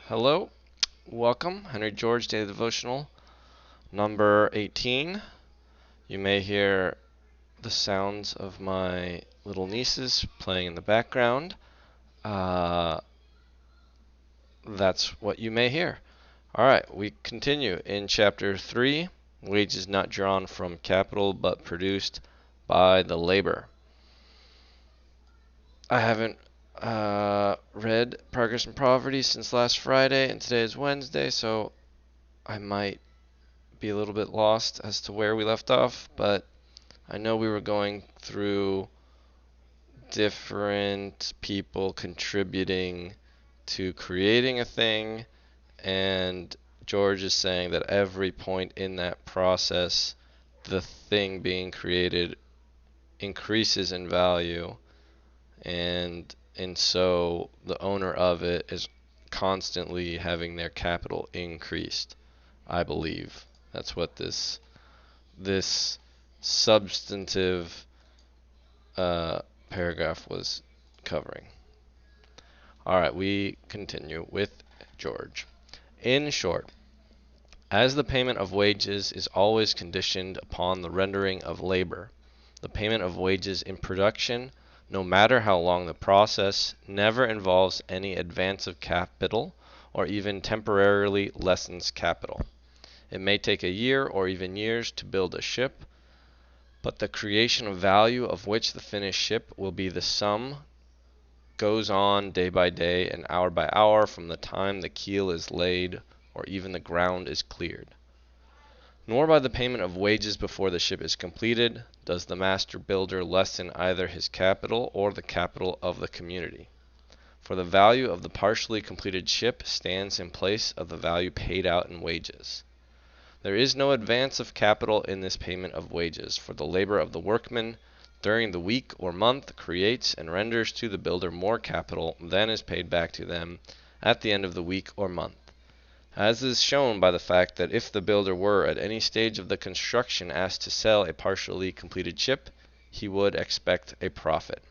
Hello, welcome. Henry George Daily Devotional number 18. You may hear the sounds of my little nieces playing in the background. Uh, that's what you may hear. All right, we continue in chapter 3. Wages not drawn from capital but produced by the labor. I haven't read Progress and Poverty since last Friday, and today is Wednesday, so I might be a little bit lost as to where we left off, but I know we were going through different people contributing to creating a thing, and George is saying that every point in that process, the thing being created increases in value, and so the owner of it is constantly having their capital increased. I believe that's what this substantive paragraph was covering. All right, we continue with George. In short, as the payment of wages is always conditioned upon the rendering of labor, the payment of wages in production, no matter how long the process, never involves any advance of capital or even temporarily lessens capital. It may take a year or even years to build a ship, but the creation of value of which the finished ship will be the sum goes on day by day and hour by hour from the time the keel is laid or even the ground is cleared. Nor by the payment of wages before the ship is completed does the master builder lessen either his capital or the capital of the community. For the value of the partially completed ship stands in place of the value paid out in wages. There is no advance of capital in this payment of wages, for the labor of the workman during the week or month creates and renders to the builder more capital than is paid back to them at the end of the week or month, as is shown by the fact that if the builder were at any stage of the construction asked to sell a partially completed ship, he would expect a profit.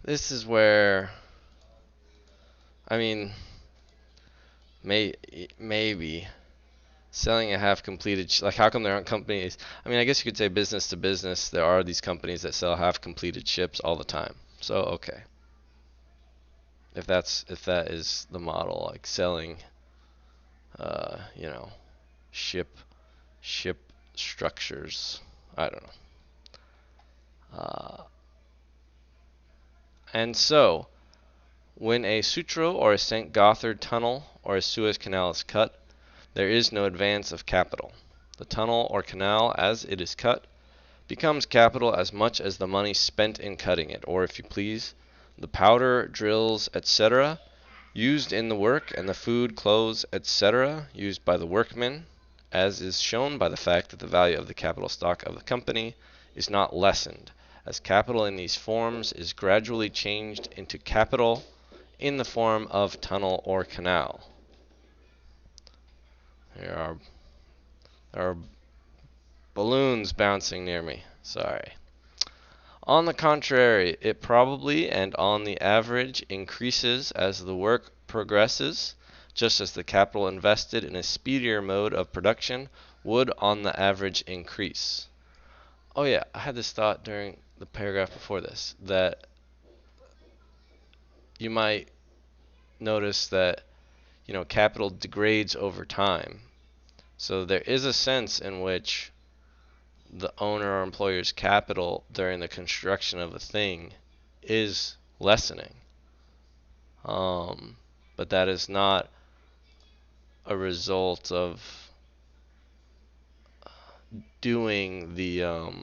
This is where, I mean, maybe selling a half completed like, how come there aren't companies? I mean, I guess you could say business to business, there are these companies that sell half completed ships all the time. So okay, if that is the model, like selling you know, ship ship structures, I don't know. And so when a Sutro or a St. Gothard tunnel or a Suez Canal is cut, there is no advance of capital. The tunnel or canal, as it is cut, becomes capital as much as the money spent in cutting it, or if you please, the powder, drills, etc., used in the work, and the food, clothes, etc., used by the workmen, as is shown by the fact that the value of the capital stock of the company is not lessened, as capital in these forms is gradually changed into capital in the form of tunnel or canal. There are balloons bouncing near me. Sorry. On the contrary, it probably and on the average increases as the work progresses, just as the capital invested in a speedier mode of production would on the average increase. Oh yeah, I had this thought during the paragraph before this, that you might notice that, capital degrades over time. So there is a sense in which the owner or employer's capital during the construction of a thing is lessening. But that is not a result of doing the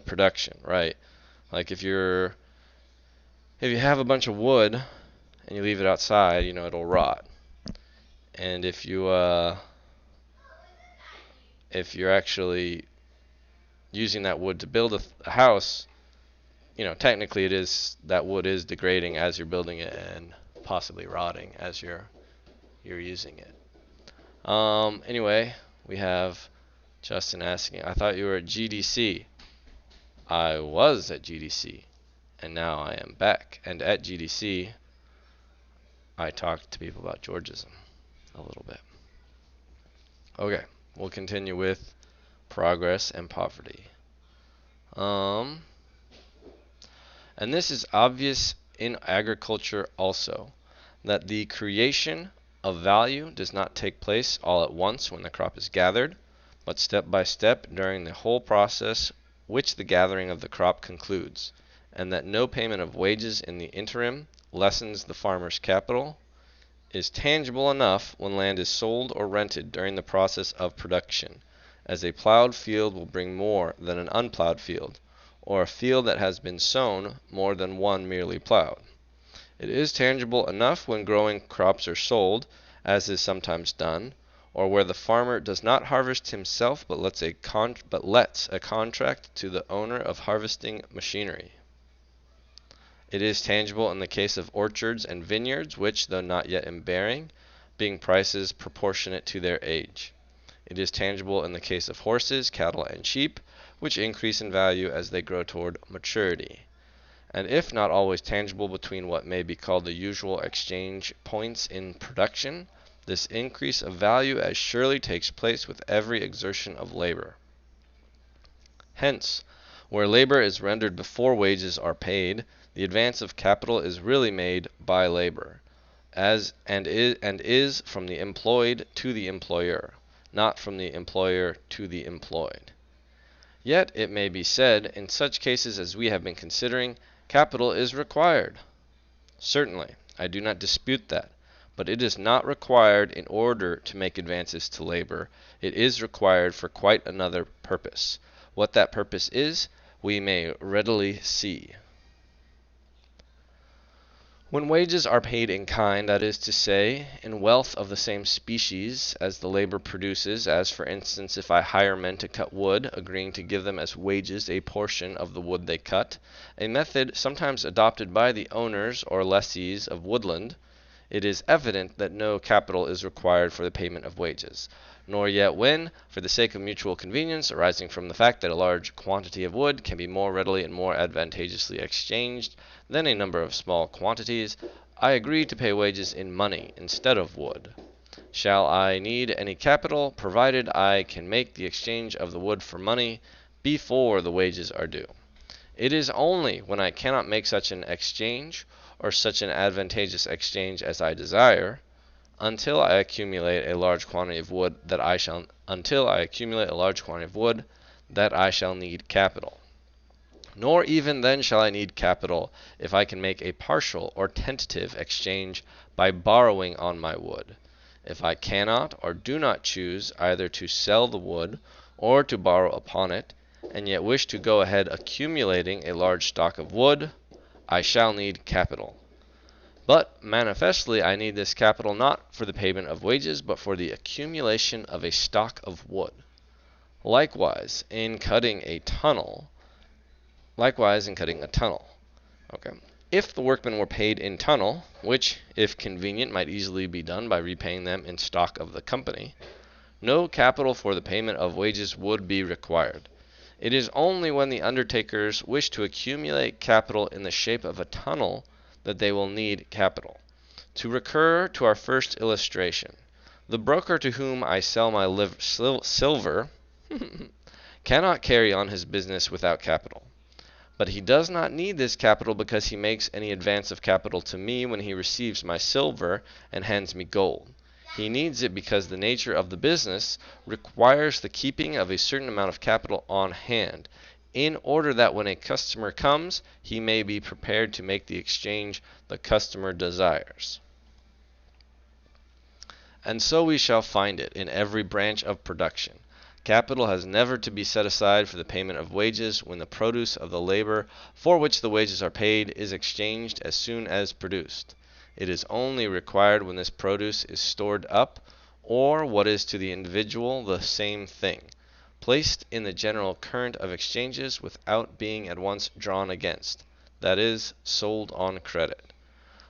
production, right? Like if you have a bunch of wood and you leave it outside, it'll rot. And if you're actually using that wood to build a house, technically that wood is degrading as you're building it and possibly rotting as you're using it. Anyway, we have Justin asking, I thought you were at GDC. I was at GDC, and now I am back and at GDC I talk to people about Georgism a little bit. Okay, we'll continue with progress and poverty. And this is obvious in agriculture also, that the creation of value does not take place all at once when the crop is gathered, but step by step during the whole process which the gathering of the crop concludes, and that no payment of wages in the interim lessens the farmer's capital, is tangible enough when land is sold or rented during the process of production, as a plowed field will bring more than an unplowed field, or a field that has been sown more than one merely plowed. It is tangible enough when growing crops are sold, as is sometimes done, or where the farmer does not harvest himself but lets a contract to the owner of harvesting machinery. It is tangible in the case of orchards and vineyards, which, though not yet in bearing, being prices proportionate to their age. It is tangible in the case of horses, cattle, and sheep, which increase in value as they grow toward maturity. And if not always tangible between what may be called the usual exchange points in production, this increase of value as surely takes place with every exertion of labor. Hence, where labor is rendered before wages are paid, the advance of capital is really made by labor, and is from the employed to the employer, not from the employer to the employed. Yet it may be said, in such cases as we have been considering, capital is required. Certainly, I do not dispute that, but it is not required in order to make advances to labor. It is required for quite another purpose. What that purpose is, we may readily see. When wages are paid in kind, that is to say, in wealth of the same species as the labor produces, as for instance if I hire men to cut wood, agreeing to give them as wages a portion of the wood they cut, a method sometimes adopted by the owners or lessees of woodland, it is evident that no capital is required for the payment of wages, nor yet when, for the sake of mutual convenience arising from the fact that a large quantity of wood can be more readily and more advantageously exchanged than a number of small quantities, I agree to pay wages in money instead of wood. Shall I need any capital, provided I can make the exchange of the wood for money before the wages are due? It is only when I cannot make such an exchange, or such an advantageous exchange as I desire, until I accumulate a large quantity of wood that I shall need capital. Nor even then shall I need capital if I can make a partial or tentative exchange by borrowing on my wood. If I cannot or do not choose either to sell the wood or to borrow upon it, and yet wish to go ahead accumulating a large stock of wood, I shall need capital. But manifestly I need this capital not for the payment of wages, but for the accumulation of a stock of wood. Likewise in cutting a tunnel. Okay. If the workmen were paid in tunnel, which, if convenient, might easily be done by repaying them in stock of the company, no capital for the payment of wages would be required. It is only when the undertakers wish to accumulate capital in the shape of a tunnel that they will need capital. To recur to our first illustration, the broker to whom I sell my silver cannot carry on his business without capital. But he does not need this capital because he makes any advance of capital to me when he receives my silver and hands me gold. He needs it because the nature of the business requires the keeping of a certain amount of capital on hand, in order that when a customer comes, he may be prepared to make the exchange the customer desires. And so we shall find it in every branch of production. Capital has never to be set aside for the payment of wages when the produce of the labor for which the wages are paid is exchanged as soon as produced. It is only required when this produce is stored up, or what is to the individual the same thing, placed in the general current of exchanges without being at once drawn against, that is, sold on credit.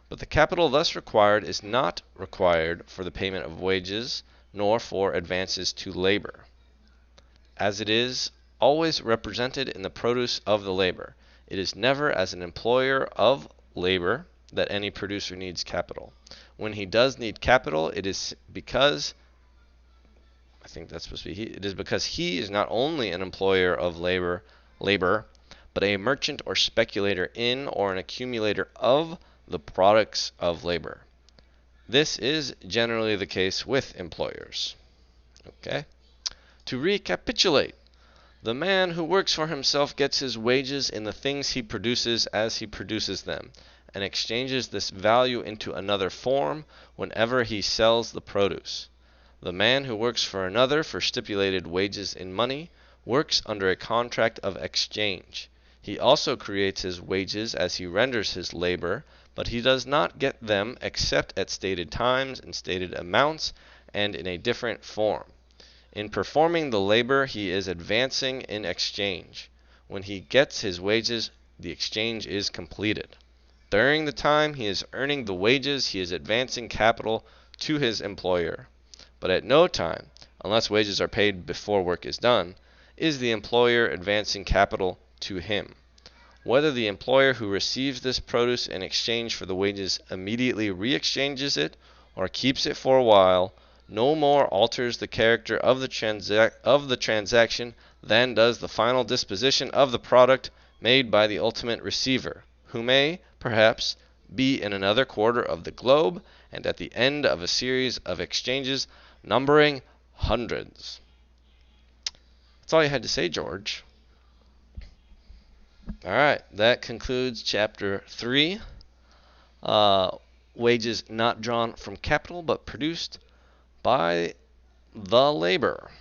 But the capital thus required is not required for the payment of wages, nor for advances to labor, as it is always represented in the produce of the labor. It is never as an employer of labor that any producer needs capital. When he does need capital, it is because I think that's supposed to be he. It is because he is not only an employer of labor, but a merchant or speculator in or an accumulator of the products of labor. This is generally the case with employers. Okay? To recapitulate, the man who works for himself gets his wages in the things he produces as he produces them, and exchanges this value into another form whenever he sells the produce. The man who works for another for stipulated wages in money works under a contract of exchange. He also creates his wages as he renders his labor, but he does not get them except at stated times and stated amounts and in a different form. In performing the labor, he is advancing in exchange. When he gets his wages, the exchange is completed. During the time he is earning the wages, he is advancing capital to his employer. But at no time, unless wages are paid before work is done, is the employer advancing capital to him. Whether the employer who receives this produce in exchange for the wages immediately re-exchanges it or keeps it for a while, no more alters the character of the transaction than does the final disposition of the product made by the ultimate receiver, who may, perhaps, be in another quarter of the globe and at the end of a series of exchanges numbering hundreds. That's all you had to say, George. All right, that concludes chapter 3. Wages not drawn from capital but produced by the labor.